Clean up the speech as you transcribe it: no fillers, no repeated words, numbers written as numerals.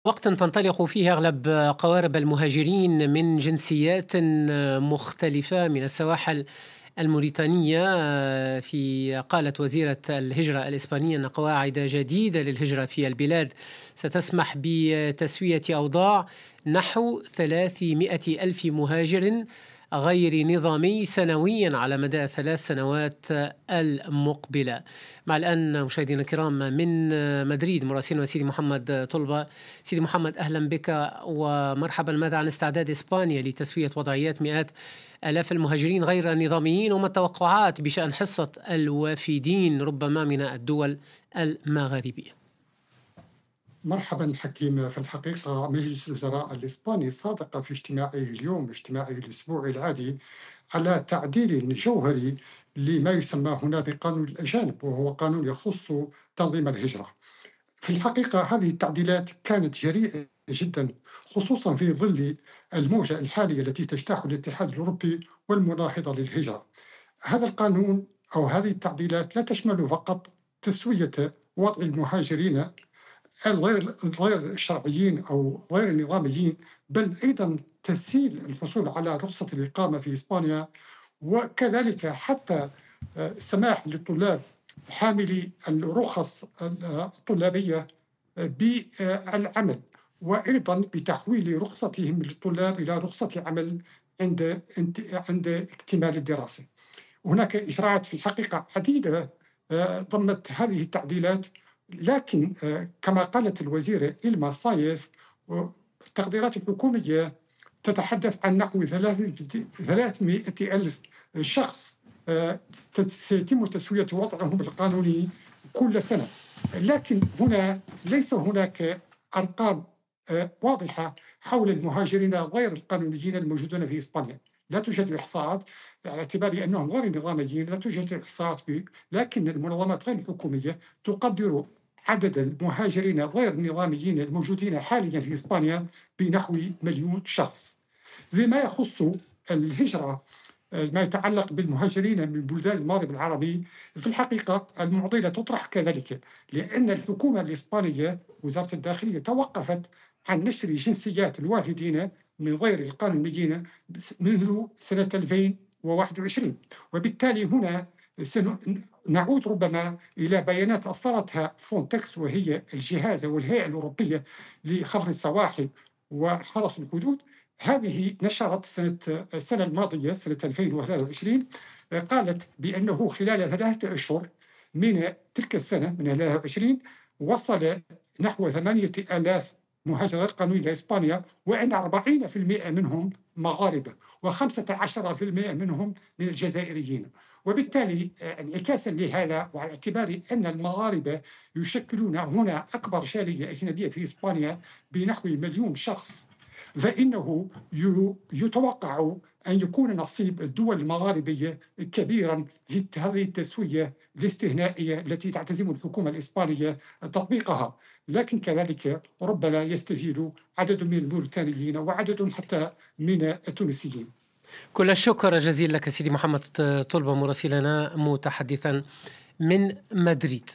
وقت تنطلق فيه أغلب قوارب المهاجرين من جنسيات مختلفة من السواحل الموريتانية. قالت وزيرة الهجرة الإسبانية أن قواعد جديدة للهجرة في البلاد ستسمح بتسوية أوضاع نحو 300 ألف مهاجر غير نظامي سنويا على مدى 3 سنوات المقبلة. مع الآن مشاهدينا الكرام من مدريد مراسلنا سيدي محمد طلبة. سيدي محمد، أهلا بك ومرحبا. ماذا عن استعداد إسبانيا لتسوية وضعيات مئات آلاف المهاجرين غير النظاميين، وما التوقعات بشأن حصة الوافدين ربما من الدول المغاربية؟ مرحبا حكيم. في الحقيقة مجلس الوزراء الإسباني صادق في اجتماعه الأسبوعي العادي على تعديل جوهري لما يسمى هنا بقانون الأجانب، وهو قانون يخص تنظيم الهجرة. في الحقيقة هذه التعديلات كانت جريئة جدا، خصوصا في ظل الموجة الحالية التي تجتاح الاتحاد الأوروبي والمناهضة للهجرة. هذا القانون أو هذه التعديلات لا تشمل فقط تسوية وضع المهاجرين غير الشرعيين أو غير النظاميين، بل أيضا تسهيل الحصول على رخصة الإقامة في إسبانيا، وكذلك حتى سماح للطلاب حاملي الرخص الطلابية بالعمل، وأيضا بتحويل رخصتهم للطلاب إلى رخصة عمل عند اكتمال الدراسة. هناك إجراءات في الحقيقة عديدة ضمت هذه التعديلات، لكن كما قالت الوزيرة إلما صايف، التقديرات الحكومية تتحدث عن نحو 300 ألف شخص سيتم تسوية وضعهم القانوني كل سنة. لكن هنا ليس هناك أرقام واضحة حول المهاجرين غير القانونيين الموجودون في إسبانيا. لا توجد إحصاءات على اعتبار أنهم غير نظاميين، لا توجد إحصاءات لكن المنظمات غير الحكومية تقدر عدد المهاجرين غير النظاميين الموجودين حاليا في إسبانيا بنحو 1,000,000 شخص. فيما يخص الهجرة، ما يتعلق بالمهاجرين من بلدان المغرب العربي، في الحقيقة المعضلة تطرح كذلك، لأن الحكومة الإسبانية وزارة الداخلية توقفت عن نشر جنسيات الوافدين من غير القانونيين منذ سنة 2021، وبالتالي هنا نعود ربما إلى بيانات أصدرتها فونتكس، وهي الجهاز والهيئة الأوروبية لخفض السواحل وحرس الحدود. هذه نشرت السنة الماضية سنة 2021، قالت بأنه خلال 3 أشهر من تلك السنة من 2020 وصل نحو 8,000 مهاجر غير قانوني لإسبانيا، وأن 40% منهم مغاربة و15% منهم من الجزائريين. وبالتالي انعكاسا لهذا، وعلى اعتبار أن المغاربة يشكلون هنا أكبر جالية أجنبية في إسبانيا بنحو 1,000,000 شخص، فإنه يتوقع أن يكون نصيب الدول المغاربية كبيرا في هذه التسوية الاستثنائية التي تعتزم الحكومة الإسبانية تطبيقها. لكن كذلك ربما يستفيد عدد من الموريتانيين وعدد حتى من التونسيين. كل الشكر جزيل لك سيدي محمد طلبة مراسلنا متحدثا من مدريد.